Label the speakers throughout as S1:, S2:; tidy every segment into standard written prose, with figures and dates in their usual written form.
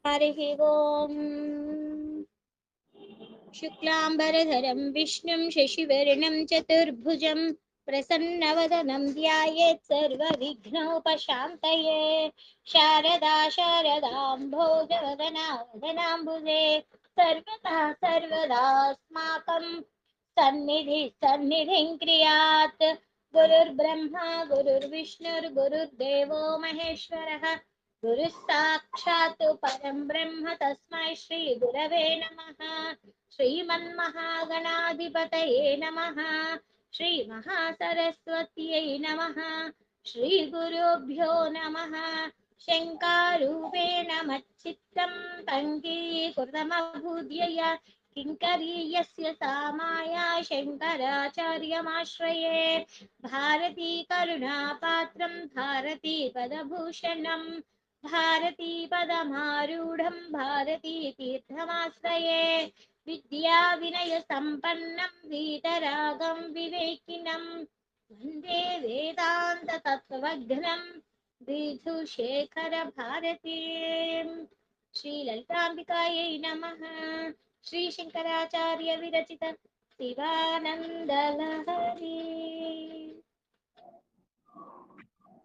S1: हरिः ओम्। शुक्लाम्बरधरं विष्णुं शशिवर्णं चतुर्भुजं प्रसन्नवदनं ध्यायेत् सर्वविघ्नोपशान्तये। शारदा शारदाम्भोजवदना वदनाम्बुजे सर्वदा सर्वदास्माकं सन्निधिं क्रियात्। गुरुर्ब्रह्मा गुरुर्विष्णुर्गुरुर्देवो महेश्वरः गुरुः साक्षात् परं ब्रह्म तस्मै श्री गुरवे नमः। श्रीमन्महागणाधिपतये नमः। श्रीमहासरस्वत्यै नमः। श्रीगुरुभ्यो नमः। शङ्कारूपेण मच्चित्तं पङ्कीकृतमभूद्यया किङ्करीयस्य सा माया शङ्कराचार्यमाश्रये। भारती करुणापात्रं भारती पदभूषणम् भारती पदमारूढं भारती तीर्थमाश्रये। विद्या विनय संपन्नं वीतरागं विवेकिनं वन्दे वेदांत तत्त्वज्ञं विधुशेखर भारतीं। श्री ललिताम्बिकायै नमः। श्री शंकराचार्य विरचित शिवानंद लहरी।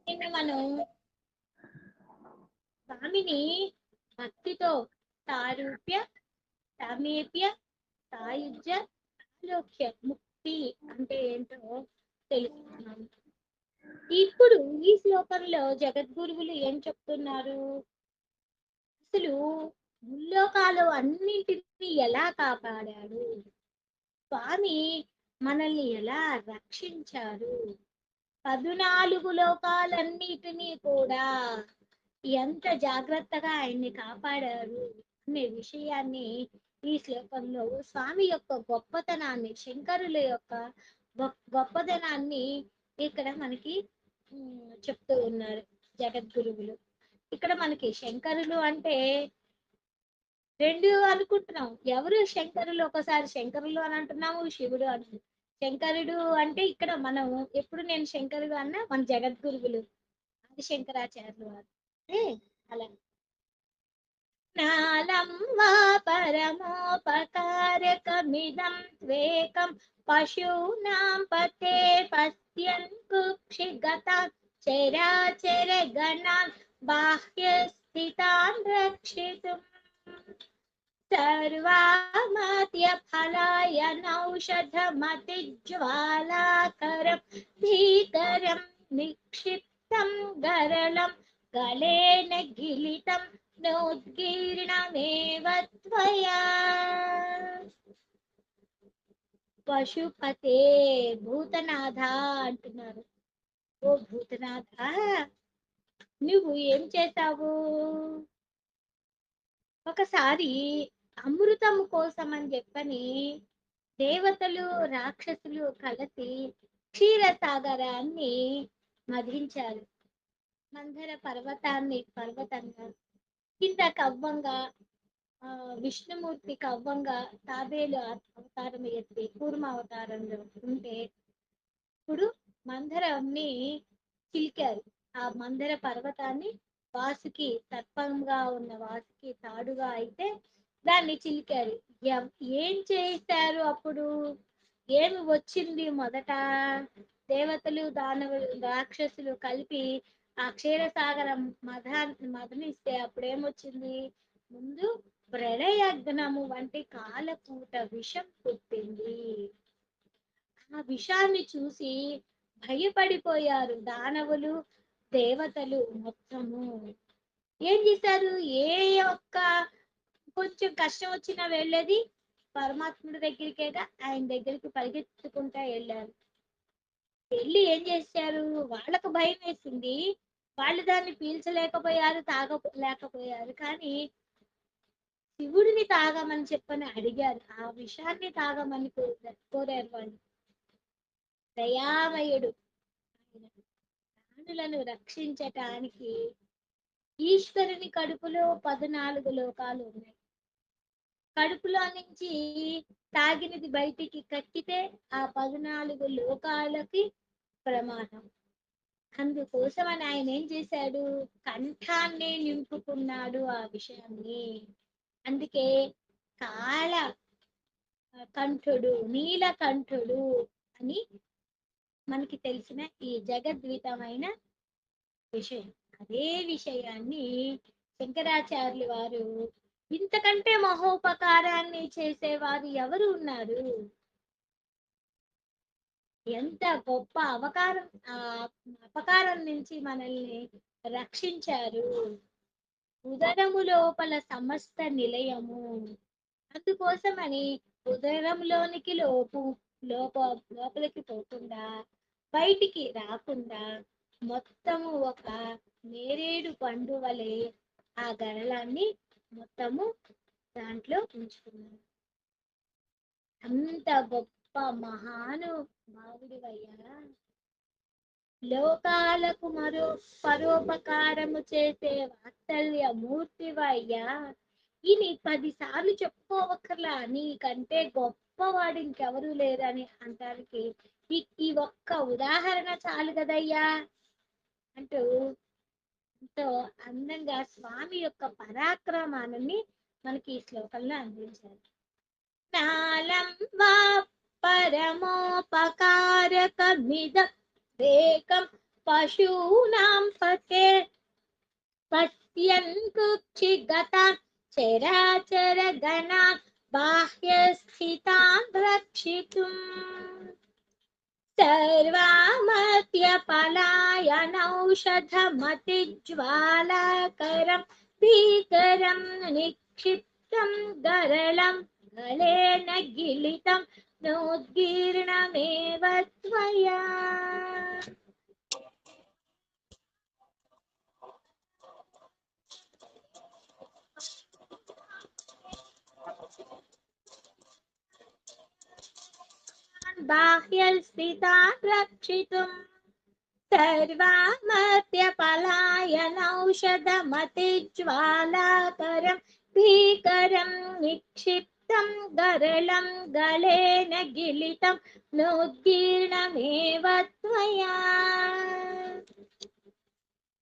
S1: నిన్న మనం స్వామిని భక్తితో సారూప్య సామీప్య సాయుజ్య ఆలోక్య ముక్తి అంటే ఏంటో తెలుసుకున్నాం. ఇప్పుడు ఈ శ్లోకంలో జగద్గురువులు ఏం చెప్తున్నారు? అసలు ముల్లోకాలు అన్నింటినీ ఎలా కాపాడాడు, స్వామి మనల్ని ఎలా రక్షించారు, 14 లోకాలన్నిటినీ కూడా ఎంత జాగ్రత్తగా ఆయన్ని కాపాడారు అనే విషయాన్ని ఈ శ్లోకంలో స్వామి యొక్క గొప్పతనాన్ని, శంకరుల యొక్క గొప్పతనాన్ని ఇక్కడ మనకి చెప్తూ ఉన్నారు జగద్గురువులు. ఇక్కడ మనకి శంకరులు అంటే రెండు అనుకుంటున్నాం. ఎవరు శంకరులు? ఒకసారి శంకరులు అని అంటున్నాము, శివుడు అంటున్నాం. శంకరుడు అంటే ఇక్కడ మనం ఎప్పుడు నేను శంకరుడు అన్న మన జగద్గురువులు ఆది శంకరాచార్యులు వారు. అలా నాలం వా పరమోపకారకమిదం త్వేకం పశూనాం పతే పశ్యన్ కుక్షిగత చరాచర గణాన్ బాహ్య స్థితాన్ రక్షితుం సర్వామత్య ఫలాయ నౌషధమతిజ్వాలాకరం భీకరం నిక్షిప్తం గరళం గళేన గిలితం నోద్గీర్ణమేవ త్వయా. పశుపతే భూతనాథ అంటున్నారు. ఓ భూతనాథ, నువ్వు ఏం చేశావు? ఒకసారి అమృతం కోసం అని చెప్పని దేవతలు రాక్షసులు కలిసి క్షీరసాగరాన్ని మధించారు. మందర పర్వతంగా కింద కవ్వంగా విష్ణుమూర్తి కవ్వంగా తాబేలు అవతారం ఎత్తి కూర్మ అవతారంలో ఉంటే ఇప్పుడు మందరాన్ని చిలికారు. ఆ మందర పర్వతాన్ని వాసుకి సర్పంగా ఉన్న వాసుకి తాడుగా అయితే దాన్ని చిలికారు. ఏం చేశారు? అప్పుడు ఏమి వచ్చింది? మొదట దేవతలు దానవులు రాక్షసులు కలిపి ఆ క్షీరసాగరం మదనిస్తే అప్పుడేమొచ్చింది? ముందు ప్రళయగ్నము వంటి కాలకూట విషం పుట్టింది. ఆ విషాన్ని చూసి భయపడిపోయారు దానవులు దేవతలు మొత్తము. ఏం చేశారు? ఏ ఒక్క కొంచెం కష్టం వచ్చినా వెళ్ళేది పరమాత్ముడి దగ్గరికేగా, ఆయన దగ్గరికి పరిగెత్తుకుంటా వెళ్ళారు. వెళ్ళి ఏం చేశారు? వాళ్ళకు భయం వేసింది, వాళ్ళు దాన్ని పీల్చలేకపోయారు, తాగలేకపోయారు. కానీ శివుడిని తాగమని చెప్పని అడిగారు. ఆ విషాన్ని తాగమని కోరారు వాళ్ళు. దయామయుడు ఆయన ప్రాణులను రక్షించటానికి ఈశ్వరుని కడుపులో 14 లోకాలు ఉన్నాయి. కడుపులో నుంచి తాగినది బయటికి కక్కితే ఆ 14 లోకాలకి ప్రమాదం. అందుకోసమని ఆయన ఏం చేశాడు, కంఠాన్ని నింపుకున్నాడు ఆ విషయాన్ని. అందుకే కాల కంఠుడు, నీలకంఠుడు అని మనకి తెలిసిన ఈ జగద్వితమైన విషయం. అదే విషయాన్ని శంకరాచార్యులు వారు, ఇంతకంటే మహోపకారాన్ని చేసేవారు ఎవరు ఉన్నారు, ఎంత గొప్ప అపకారం నుంచి మనల్ని రక్షించారు. ఉదరము లోపల సమస్త నిలయము. అందుకోసమని ఉదరంలోనికి లోప లోపలికి పోకుండా, బయటికి రాకుండా మొత్తము ఒక నేరేడు పండు వలె ఆ గరళాన్ని మొత్తము దాంట్లో ఉంచుకున్నాను. అంత గొప్ప మహానుభావుడివయ్యా, లోకాలకు పరోపకారము చేసే వాత్సల్య మూర్తివయ్యా. ఇని 10 సార్లు చెప్పుకోవక్కర్లా, నీకంటే గొప్పవాడు ఇంకెవరూ లేరని అంటానికి ఈ ఒక్క ఉదాహరణ చాలు కదయ్యా అంటూ ఎంతో అందంగా స్వామి యొక్క పరాక్రమాన్ని మనకి ఈ శ్లోకంలో అందించారు. నాలం వా పరమోపకారకమిద ఏకం పశూనాం పతే పశ్యన్ కుక్షిగత చరాచర గణా బాహ్యస్థితాన్ రక్షితుం సర్వామర్త్యపలాయనౌషధమతిజ్వాలాకరం భీకరం నిక్షిప్తం గరళం గలేన గిలితం నోద్గీర్ణమేవ త్వయా. బాహ్యస్థితాన్ రక్షితుం సర్వామర్త్యపలాయనౌషధమతిజ్వాలాకరం భీకరం నిక్షిప్తం గరళం గలేన గిలితం నోద్గీర్ణమేవ త్వయా.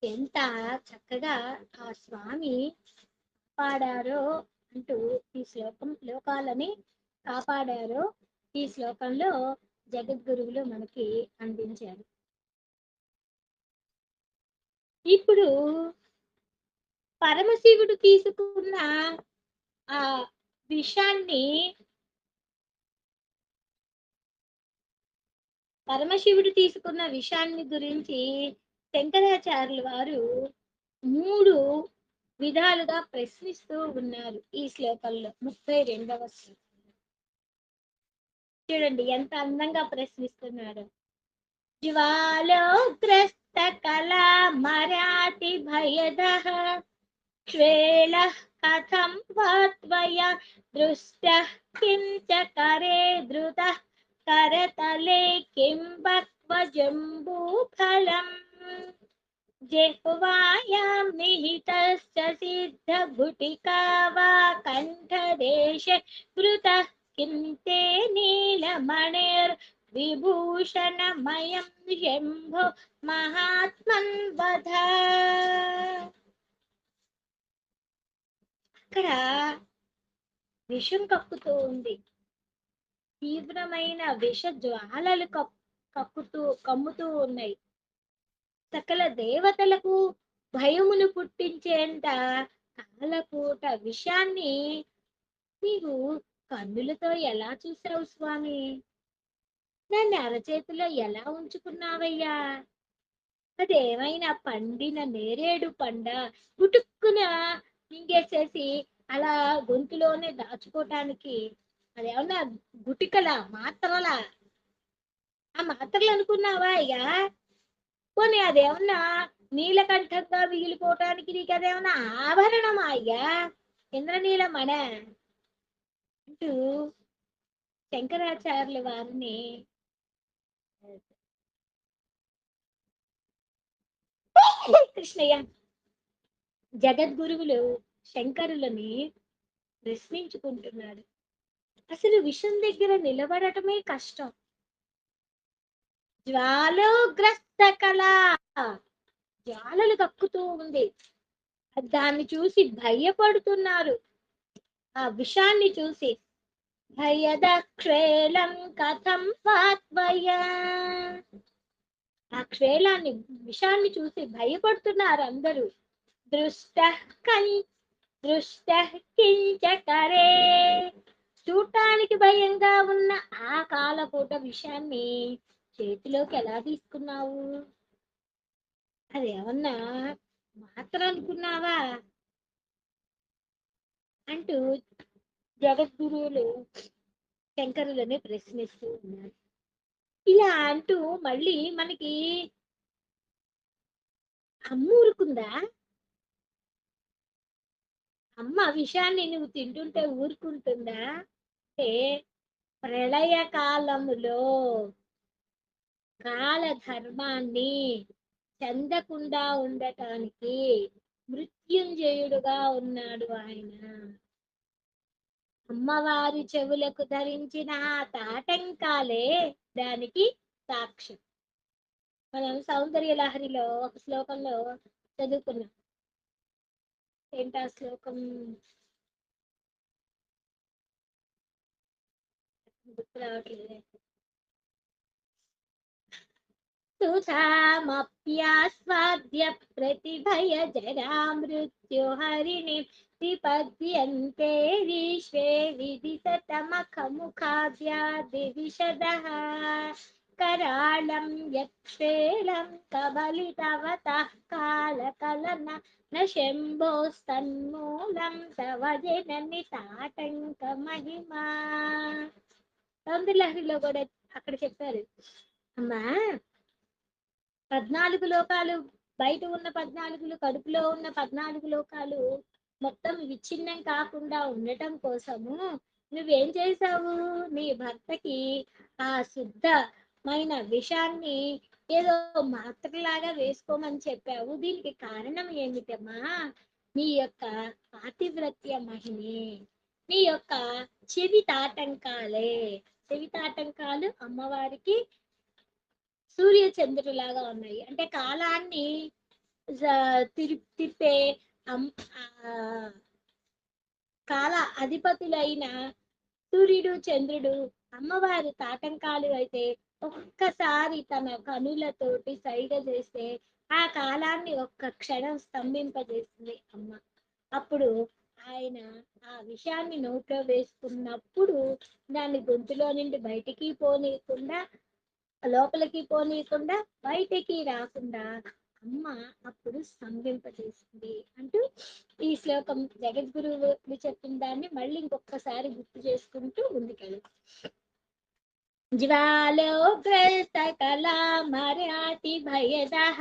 S1: ఎంత చక్కగా ఆ స్వామి కాపాడారో అంటూ ఈ లోకాలని కాపాడారో ఈ శ్లోకంలో జగద్గురువులు మనకి అందించారు. ఇప్పుడు పరమశివుడు తీసుకున్న ఆ విషాన్ని గురించి శంకరాచార్యుల వారు 3 విధాలుగా ప్రశ్నిస్తూ ఉన్నారు ఈ శ్లోకంలో. 32వ చూడండి ఎంత అందంగా ప్రశ్నిస్తున్నాడు. జ్వాలోగ్రస్త కళా మరాఠి భయదః శ్వేలః కథం వా త్వయా దృష్టః కిం చ కరే ధృతః కరతలే కిం బక్వజంబూఫలం జిహ్వాయాం నిహితశ్చ సిద్ధగుటికా వా కంఠదేశే వృతః కిం తే నీలమణిర్ విభూషణమయం శంభో మహాత్మన్ వద. అక్కడ విషం కక్కుతూ ఉంది, తీవ్రమైన విష జ్వాలలు కమ్ముతూ ఉన్నాయి. సకల దేవతలకు భయమును పుట్టించేంత కాలకూట విషాన్ని నీవు కన్నులతో ఎలా చూసావు స్వామి, దాన్ని అరచేతిలో ఎలా ఉంచుకున్నావయ్యా? అదేమైనా పండిన నేరేడు పండ గుటుక్కున మింగేసేసి అలా గొంతులోనే దాచుకోవటానికి అదేమన్నా గుటికలా మాత్రలా? ఆ మాత్రలు అనుకున్నావా అయ్యా? పోనీ అదేమన్నా నీలకంఠంగా మిగిలిపోవటానికి నీకు అదేమన్నా ఆభరణమా అయ్యా, ఇంద్రనీలమణ అంటూ శంకరాచార్యుల వారిని కృష్ణయ్య జగద్గురువులు శంకరులని ప్రశ్నించుకుంటున్నాడు. అసలు విషయం దగ్గర నిలబడటమే కష్టం. జ్వాలోగ్రస్త కళ, జ్వాలలు కక్కుతూ ఉంది. దాన్ని చూసి భయపడుతున్నారు. ఆ విషాన్ని చూసి భయదక్షేళం కథం పాత్వయ, ఆ క్షేళాన్ని విషాన్ని చూసి భయపడుతున్నారు అందరూ. దృష్ట దృష్ట కించకరే, చూడటానికి భయంగా ఉన్న ఆ కాలపూట విషాన్ని చేతిలోకి ఎలా తీసుకున్నావు? అదేమన్నా మాత్రం అనుకున్నావా అంటూ జగద్గురువులు శంకరులని ప్రశ్నిస్తూ ఉన్నారు. ఇలా అంటూ మళ్ళీ మనకి అమ్మ ఊరుకుందా? అమ్మ విషయాన్ని నువ్వు తింటుంటే ఊరుకుంటుందా? అంటే ప్రళయ కాలములో కాల ధర్మాన్ని చెందకుండా ఉండటానికి మృత్యుంజయుడుగా ఉన్నాడు ఆయన. అమ్మవారి చెవులకు ధరించిన ఆ తాటంకాలే దానికి సాక్ష్యం. మనం సౌందర్య లహరిలో ఒక శ్లోకంలో చదువుకున్నాం. ఏంటా శ్లోకం? గుర్తు రావట్లేదు. సుధామప్యాస్వాద్య ప్రతిభయ జరా మృత్యు హరిణి విపద్యంతే విశ్వే విదితమఖముఖాద్యాది విశదః करालं यक्षेलं कबलितवतः कालकलन न शम्भोस्तन्मूलं तव जननि తాటంక మహిమా. సౌందర్యలహరిలో కూడా అక్కడ చెప్పారు, అమ్మా 14 లోకాలు, బయట ఉన్న 14, కడుపులో ఉన్న 14 లోకాలు మొత్తం విచ్ఛిన్నం కాకుండా ఉండటం కోసము నువ్వేం చేశావు? నీ భర్తకి ఆ శుద్ధమైన విషాన్ని ఏదో మాత్రలాగా వేసుకోమని చెప్పావు. దీనికి కారణం ఏమిటమ్మా? నీ యొక్క పాతివ్రత్య మహిమే, నీ యొక్క చెవి తాటంకాలే. చెవి తాటంకాలు అమ్మవారికి సూర్య చంద్రులాగా ఉన్నాయి. అంటే కాలాన్ని తిప్పే కాల అధిపతులైన సూర్యుడు చంద్రుడు అమ్మవారి తాటంకాలు అయితే ఒక్కసారి తన కనులతోటి సైగ చేస్తే ఆ కాలాన్ని ఒక్క క్షణం స్తంభింపజేస్తుంది అమ్మ. అప్పుడు ఆయన ఆ విషయాన్ని నోట్లో వేసుకున్నప్పుడు దాన్ని గొంతులో నుండి బయటికి పోనీయకుండా, లోపలికి పోనీయకుండా, బయటికి రాకుండా అమ్మ అప్పుడు స్తంభింపజేస్తుంది అంటూ ఈ శ్లోకం జగద్గురువులు చెప్పిన దాన్ని మళ్ళీ ఇంకొకసారి గుర్తు చేసుకుంటూ ముందుకెళ్ళి జ్వాలోగ్రస్తకలామర్యాతి భయదః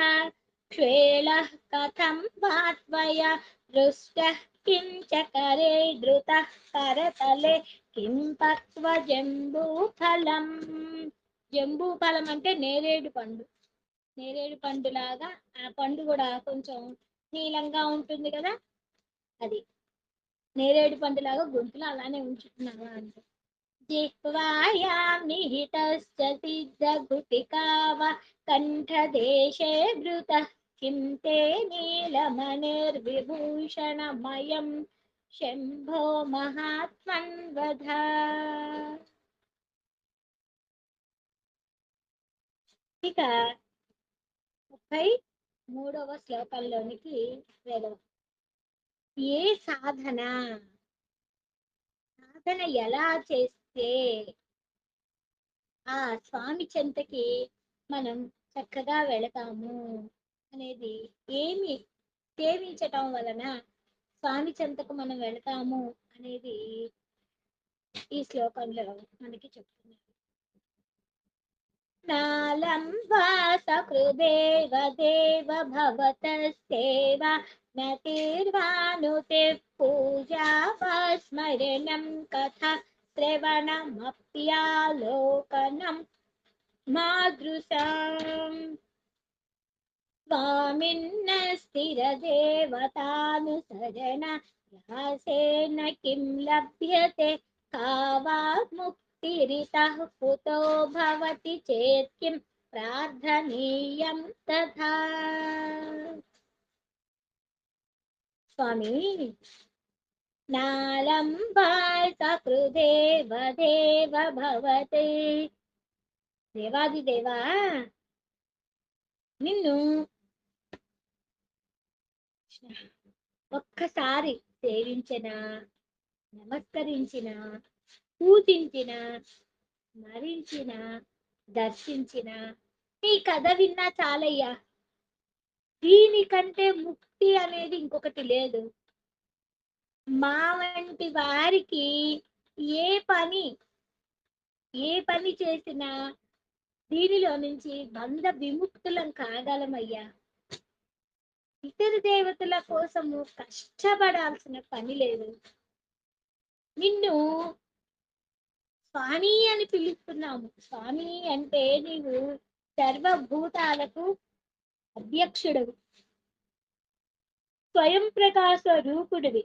S1: క్షేళః కథం వాత్వయ దృష్టః కిం చకరే ధృతః కరతలే కిం పక్వ జంబూఫలం. జంబూఫలం అంటే నేరేడు పండు. నేరేడు పండు లాగా ఆ పండు కూడా కొంచెం నీలంగా ఉంటుంది కదా, అది నేరేడు పండు లాగా గొంతులో అలానే ఉంచుతున్నావా అంటే జిహ్వాయాం నిహితశ్చ సిద్ధగుటికావ కంఠదేశే భృతః కిం తే నీలమణిర్విభూషణమయం శంభో మహాత్మన్ వద. ఇక 33వ శ్లోకంలోనికి వెళదాం. ఏ సాధన ఎలా చేస్తే ఆ స్వామి చెంతకి మనం చక్కగా వెళతాము అనేది, ఏమి సేవించటం వలన స్వామి చెంతకు మనం వెళతాము అనేది ఈ శ్లోకంలో మనకి చెప్తున్నారు. నాలం వాసకృదేవ దేవ భవతస్తేవ నతిర్వానుతే పూజా స్మరణం కథ శ్రవణమప్యాలోకనం మాదృశాం స్వామిన్న స్థిరదేవతానుసరణ యాసేన కిం లభ్యతే కావాముక్తిరితః కుతో భవతి చేత్ కిం ప్రార్థనీయం తథా. స్వామి, నాలంబాయ్ సకృదేవ దేవ భవతే. దేవాది దేవా, నిన్ను ఒక్కసారి సేవించిన, నమస్కరించిన, పూజించిన, స్మరించిన, దర్శించిన, నీ కథ విన్నా చాలయ్యా. దీనికంటే ముక్తి అనేది ఇంకొకటి లేదు. మా వంటి వారికి ఏ పని చేసినా దీనిలో నుంచి బంధ విముక్తులం కాగలమయ్యా. ఇతర దేవతల కోసము కష్టపడాల్సిన పని లేదు. నిన్ను స్వామి అని పిలుస్తున్నాము. స్వామి అంటే నీవు సర్వభూతాలకు అధ్యక్షుడవు, స్వయం ప్రకాశ రూపుడివి.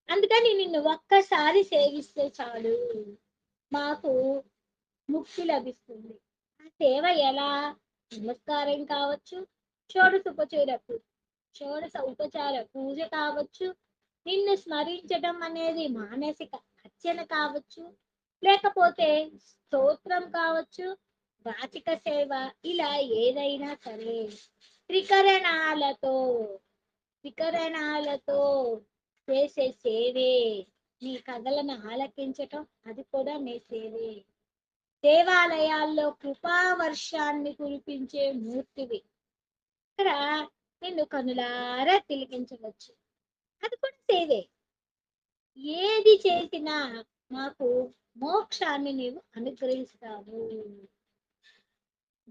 S1: అందుకని నిన్ను ఒక్కసారి సేవిస్తే చాలు, మాకు ముక్తి లభిస్తుంది. ఆ సేవ ఎలా? నమస్కారం కావచ్చు, షోడశ ఉపచార పూజ కావచ్చు, నిన్ను స్మరించడం అనేది మానసిక అర్చన కావచ్చు, లేకపోతే స్తోత్రం కావచ్చు, వాచిక సేవ, ఇలా ఏదైనా సరే త్రికరణాలతో చేసే సేవే. నీ కథలను ఆలకించటం, అది కూడా నీ సేవే. దేవాలయాల్లో కృపావర్షాన్ని కురిపించే మూర్తివి. ఇక్కడ నిన్ను కనులారా తిలకించవచ్చు, అది కూడా సేవే. ఏది చేసినా మాకు మోక్షాన్ని నీవు అనుగ్రహిస్తావు.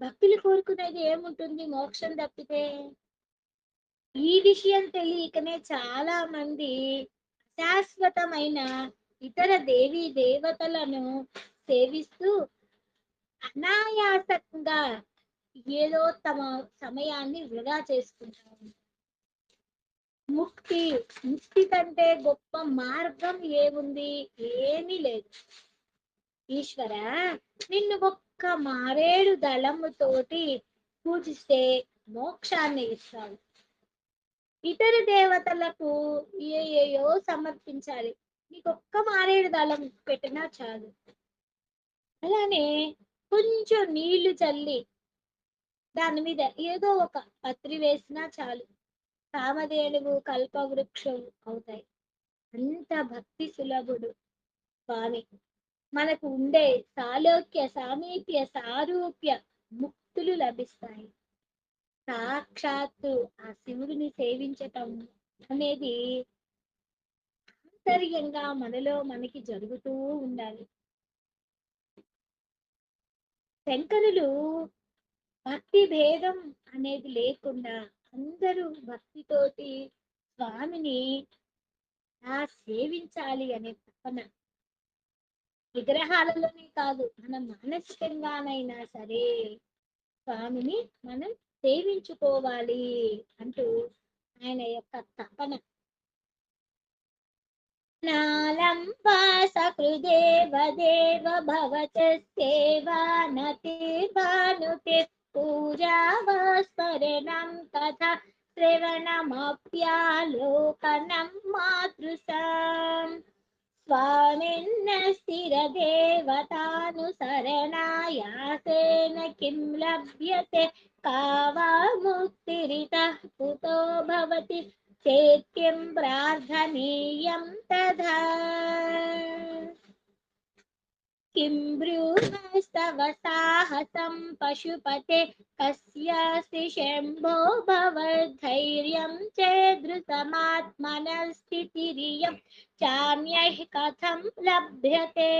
S1: భక్తులు కోరుకునేది ఏముంటుంది మోక్షం తప్పితే? ఈ విషయం తెలియకనే చాలా మంది శాశ్వతమైన ఇతర దేవీ దేవతలను సేవిస్తూ అనాయాసంగా ఏదో తమ సమయాన్ని వృధా చేసుకుంటారు. ముక్తి కంటే గొప్ప మార్గం ఏముంది? ఏమీ లేదు. ఈశ్వర, నిన్ను ఒక్క మారేడు దళముతోటి పూజిస్తే మోక్షాన్ని ఇస్తావు. ఇతర దేవతలకు ఏయో సమర్పించాలి, నీకు ఒక్క మారేడు దళం పెట్టినా చాలు. అలానే కొంచెం నీళ్లు చల్లి దాని మీద ఏదో ఒక పత్రి వేసినా చాలు, కామధేనువు కల్పవృక్షం అవుతాయి. అంత భక్తి సులభుడు స్వామి. మనకు ఉండే సాలోక్య సామీప్య సారూప్య ముక్తులు లభిస్తాయి. సాక్షాత్తు ఆ శివుడిని సేవించటం అనేది ఆంతర్యంగా మనలో మనకి జరుగుతూ ఉండాలి. శంకరులు భక్తి భేదం అనేది లేకుండా అందరూ భక్తితోటి స్వామిని సేవించాలి అనే తపన. విగ్రహాలలోనే కాదు, మన మానసికంగానైనా సరే స్వామిని మనం సేవించుకోవాలి అంటూ ఆయన యొక్క తపన. నాలంబా సకృదేవ దేవ భవత సేవానతిర్భానుతే పూజావస్మరణం తథా శ్రవణమప్యాలోకనం మాతృసాం. స్వామిన్న స్థిరదేవతానుసరణాయాసేన కిం లభ్యతే కా వా ముక్తిరితః కుతో భవతి చేత్యం ప్రార్థనీయం తథా. किं ब्रूमस्तव साहसं पशुपते कस्यास्ति शम्भो भवद्धैर्यं चेदृशमात्मनस्थितिरियं चान्यैः कथं लभ्यते.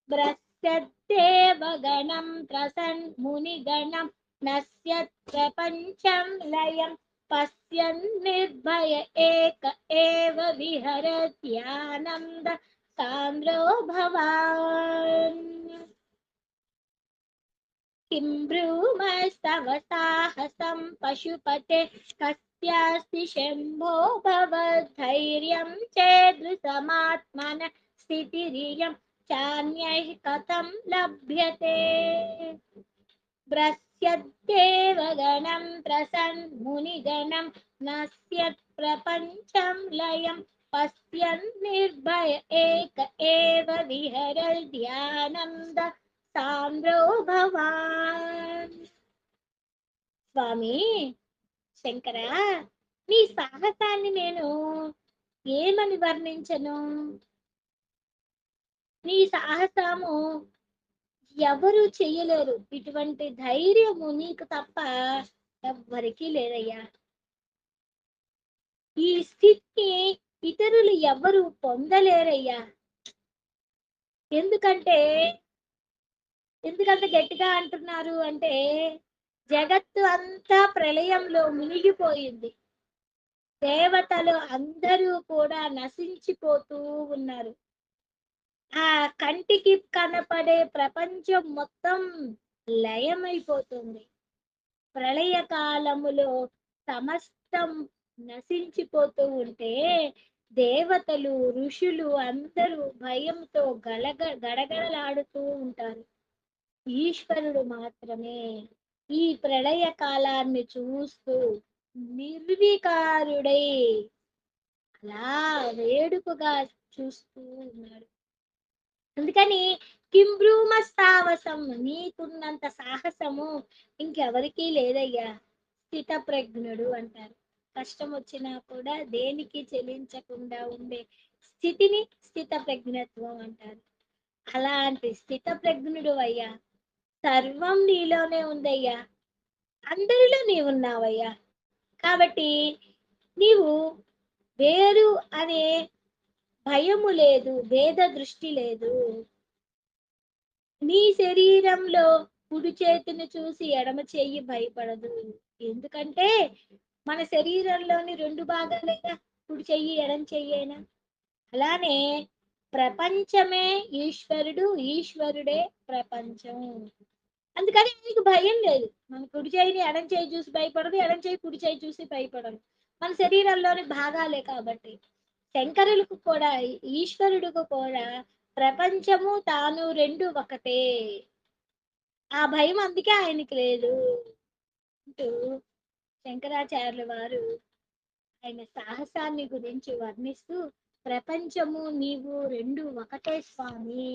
S1: भ्रश्यद्देवगणं त्रसन्मुनिगणं नश्यत् प्रपञ्चं लयं पश्यन् निर्भय एक एव विहरत्यानन्द सान्द्रो भवान्. किं ब्रूमस्तव साहसं पशुपते कस्यास्ति शम्भो भवद्धैर्यं चेदृशमात्मनः स्थितिरियं చాన్యైః కథం లభ్యతే. భ్రస్యద్దేవ గణం ప్రసన్మునిగణం నశ్యత్ ప్రపంచం లయం పశ్యన్ నిర్భయ ఏక ఏవ విహరల్ ధ్యానంద సాంద్రో భవాన్. స్వామి శంకర, నీ సాహసాన్ని నేను ఏమని వర్ణించను? నీ సాహసము ఎవరు చెయ్యలేరు. ఇటువంటి ధైర్యము నీకు తప్ప ఎవ్వరికీ లేదయ్యా. ఈ స్థితిని ఇతరులు ఎవరు పొందలేరయ్యా. ఎందుకంటే ఎందుకంత గట్టిగా అంటున్నారు అంటే, జగత్తు అంతా ప్రళయంలో మునిగిపోయింది. దేవతలు అందరూ కూడా నశించిపోతూ ఉన్నారు. ఆ కంటికి కనపడే ప్రపంచం మొత్తం లయమైపోతుంది. ప్రళయ కాలములో సమస్తం నశించిపోతూ ఉంటే దేవతలు ఋషులు అందరూ భయంతో గడగడలాడుతూ ఉంటారు. ఈశ్వరుడు మాత్రమే ఈ ప్రళయ కాలాన్ని చూస్తూ నిర్వికారుడై అలా వేడుకగా చూస్తూ ఉన్నాడు. అందుకని కింబ్రూమస్తావసం, నీకున్నంత సాహసము ఇంకెవరికీ లేదయ్యా. స్థితప్రజ్ఞుడు అంటారు. కష్టం వచ్చినా కూడా దేనికి చెలించకుండా ఉండే స్థితిని స్థితప్రజ్ఞత్వం అంటారు. అలాంటి స్థితప్రజ్ఞుడు అయ్యా. సర్వం నీలోనే ఉందయ్యా. అందరిలో నీవున్నావయ్యా. కాబట్టి నీవు వేరు అనే భయము లేదు, భేద దృష్టి లేదు. నీ శరీరంలో కుడి చేతిని చూసి ఎడమ చెయ్యి భయపడదు. ఎందుకంటే మన శరీరంలోని రెండు భాగాలేగా, కుడి చెయ్యి ఎడమ చెయ్యేనా. అలానే ప్రపంచమే ఈశ్వరుడు, ఈశ్వరుడే ప్రపంచం. అందుకని నీకు భయం లేదు. మన కుడి చేయిని ఎడం చేయి చూసి భయపడదు, ఎడం చేయి కుడి చేయి చూసి భయపడదు. మన శరీరంలోని భాగాలే కాబట్టి. శంకరులకు కూడా, ఈశ్వరుడికి కూడా ప్రపంచము తాను రెండు ఒకటే. ఆ భయం అందుకే ఆయనకి లేదు అంటూ శంకరాచార్యుల వారు ఆయన సాహసాన్ని గురించి వర్ణిస్తూ, ప్రపంచము నీవు రెండు ఒకటే స్వామి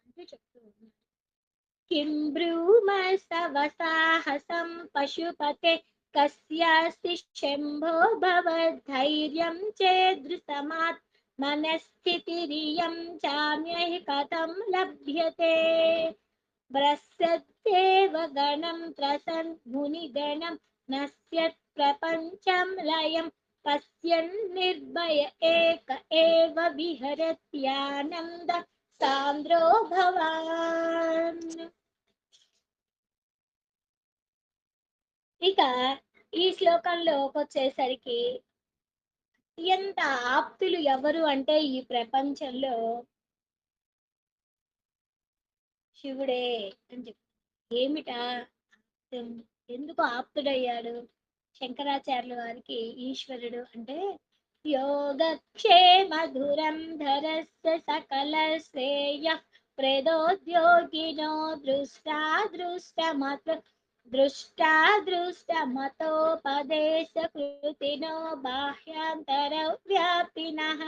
S1: అంటూ చెప్తూ ఉన్నారు. किं ब्रूमस्तव साहसं पशुपते कस्यास्ति शम्भो भवद्धैर्यं चेदृशमात् मनस्थितिरियं चान्यैः कथं लभ्यते. भ्रस्यद्देव गणं त्रसन् मुनिगणं नश्यत् प्रपञ्चं लयं पश्यन् निर्भय एक एव विहरत्यानन्द సాంద్రో భవాన్. ఇక ఈ శ్లోకంలోకి వచ్చేసరికి అత్యంత ఆప్తులు ఎవరు అంటే ఈ ప్రపంచంలో శివుడే అని చెప్పి. ఏమిటా ఎందుకు ఆప్తుడయ్యాడు? శంకరాచార్యుల వారికి ఈశ్వరుడు అంటే యోగక్షేమ ధురంధరస్య సకల శ్రేయ ప్రేదోద్యోగినో దృష్టాదృష్టమతోపదేశ కృతినో బాహ్యాంతర వ్యాపినః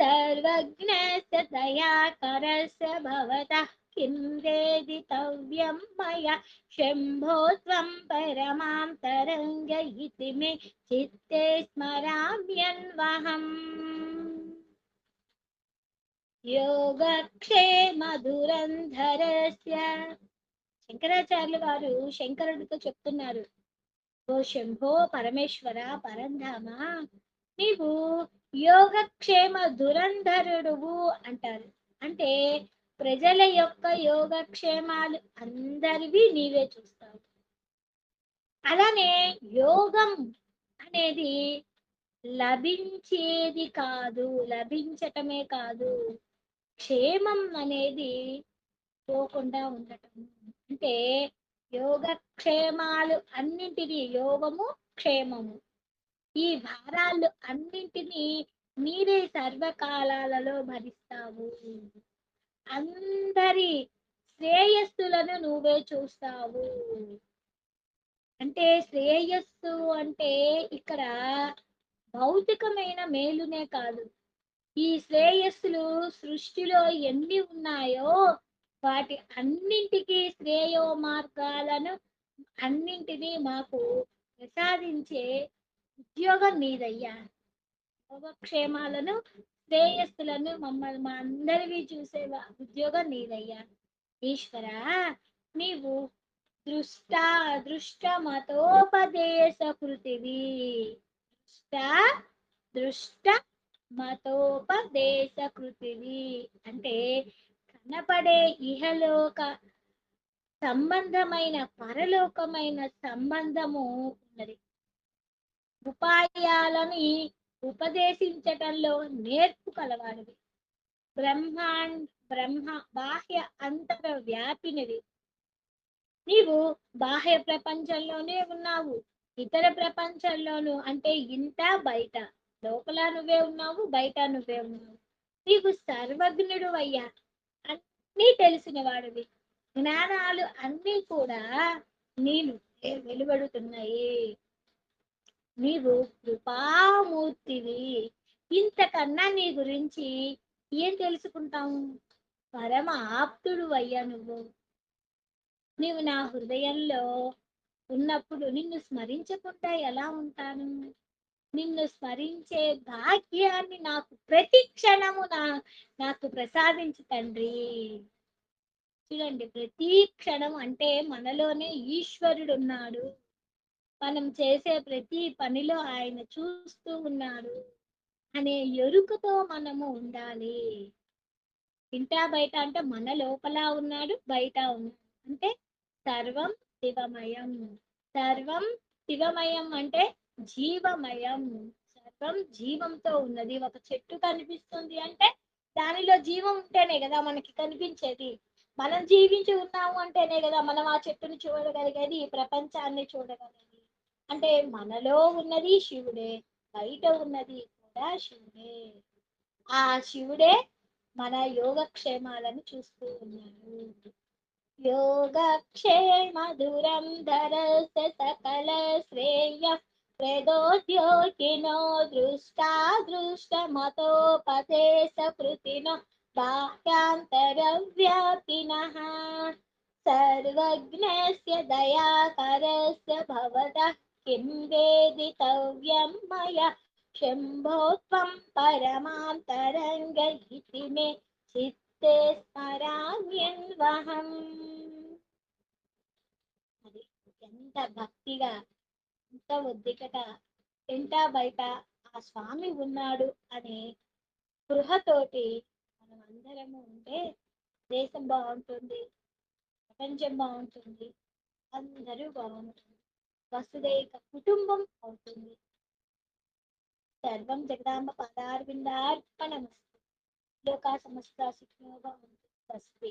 S1: సర్వజ్ఞస్య దయాకరస్య భవతః కిం వేదితవ్యం మయా శంభో త్వం పరమాం తరంగ ఇతి మే చిత్తే స్మరామ్యన్వహం. యోగక్షేమ ధురంధరస్య, శంకరాచార్యుల వారు శంకరుడితో చెప్తున్నారు, ఓ శంభో పరమేశ్వర పరంధామ, నీవు యోగక్షేమ ధురంధరుడువు అంటారు. అంటే ప్రజల యొక్క యోగక్షేమాలు అందరివి నీవే చూస్తావు. అలానే యోగం అనేది లభించేది కాదు, లభించటమే కాదు, క్షేమం అనేది పోకుండా ఉండటం. అంటే యోగక్షేమాలు అన్నింటినీ, యోగము క్షేమము, ఈ భారాలు అన్నింటినీ మీరే సర్వకాలాలలో భరిస్తావు. అందరి శ్రేయస్సులను నువ్వే చూస్తావు. అంటే శ్రేయస్సు అంటే ఇక్కడ భౌతికమైన మేలునే కాదు. ఈ శ్రేయస్సులు సృష్టిలో ఎన్ని ఉన్నాయో వాటి అన్నింటికి శ్రేయో మార్గాలను అన్నింటినీ మాకు ప్రసాదించే ఉద్యోగం నీదయ్యా. యోగక్షేమాలను శ్రేయస్సులను మమ్మల్ని మా అందరివి చూసే ఉద్యోగం నీదయ్యా. ఈశ్వర, నీవు దృష్ట దృష్ట మతోపదేశ కృతివి. దృష్ట దృష్ట మతోపదేశ కృతివి అంటే కనపడే ఇహలోక సంబంధమైన పరలోకమైన సంబంధము ఉన్నది. ఉపాయాలని ఉపదేశించటంలో నేర్పు కలవాడివి. బ్రహ్మాండ బ్రహ్మ బాహ్య అంతర వ్యాపినివి. నీవు బాహ్య ప్రపంచంలోనే ఉన్నావు, ఇతర ప్రపంచంలోను అంటే ఇంట బయట, లోపల నువ్వే ఉన్నావు, బయట నువ్వే ఉన్నావు. నీవు సర్వజ్ఞుడు అయ్యా, అన్నీ తెలిసిన వాడివి. జ్ఞానాలు అన్నీ కూడా నేను వెలువడుతున్నాయి. నీవు కృపామూర్తివి. ఇంతకన్నా నీ గురించి ఏం తెలుసుకుంటాము? పరమ ఆప్తుడు అయ్యా నువ్వు. నీవు నా హృదయంలో ఉన్నప్పుడు నిన్ను స్మరించకుండా ఎలా ఉంటాను? నిన్ను స్మరించే భాగ్యాన్ని నాకు ప్రతి క్షణము నాకు ప్రసాదించు తండ్రి. చూడండి, ప్రతి క్షణం అంటే మనలోనే ఈశ్వరుడు ఉన్నాడు. మనం చేసే ప్రతి పనిలో ఆయన చూస్తూ ఉన్నాడు అనే ఎరుకతో మనము ఉండాలి. ఇంటా బయట అంటే మన లోపల ఉన్నాడు, బయట ఉన్నాడు. అంటే సర్వం శివమయం. సర్వం శివమయం అంటే జీవమయం. సర్వం జీవంతో ఉన్నది. ఒక చెట్టు కనిపిస్తుంది అంటే దానిలో జీవం ఉంటేనే కదా మనకి కనిపించేది. మనం జీవించి ఉన్నాము అంటేనే కదా మనం ఆ చెట్టుని చూడగలిగేది, ఈ ప్రపంచాన్ని చూడగలిగేది. అంటే మనలో ఉన్నది శివుడే, బయట ఉన్నది కూడా శివుడే. ఆ శివుడే మన యోగక్షేమాలను చూస్తూ ఉన్నాడు. యోగక్షేమ దురంధరస్య సకల శ్రేయ ప్రదోద్యోగినో దృష్టా దృష్ట మతోపదేశ కృతినో బాహ్యాంతరవ్యాపినః సర్వజ్ఞస్య దయాకరస్య భవతః కిం వేదితవ్యం మయా శంభో త్వం పరమాంతరంగ ఇతి మే చిత్తే స్మరామ్యన్వహం. అది ఎంత భక్తిగా, ఎంత ఒద్దికట, ఎంత బయట ఆ స్వామి ఉన్నాడు అనే స్పృహతోటి మనం అందరము ఉంటే దేశం బాగుంటుంది, ప్రపంచం బాగుంటుంది, అందరూ బాగుంటుంది, వసుదైక కుటుంబం అవుతుంది. సర్వం జగదాంబ పదార్విందార్పణమస్తు. లోకా సమస్త సుఖినో భవంతు. స్వస్తి.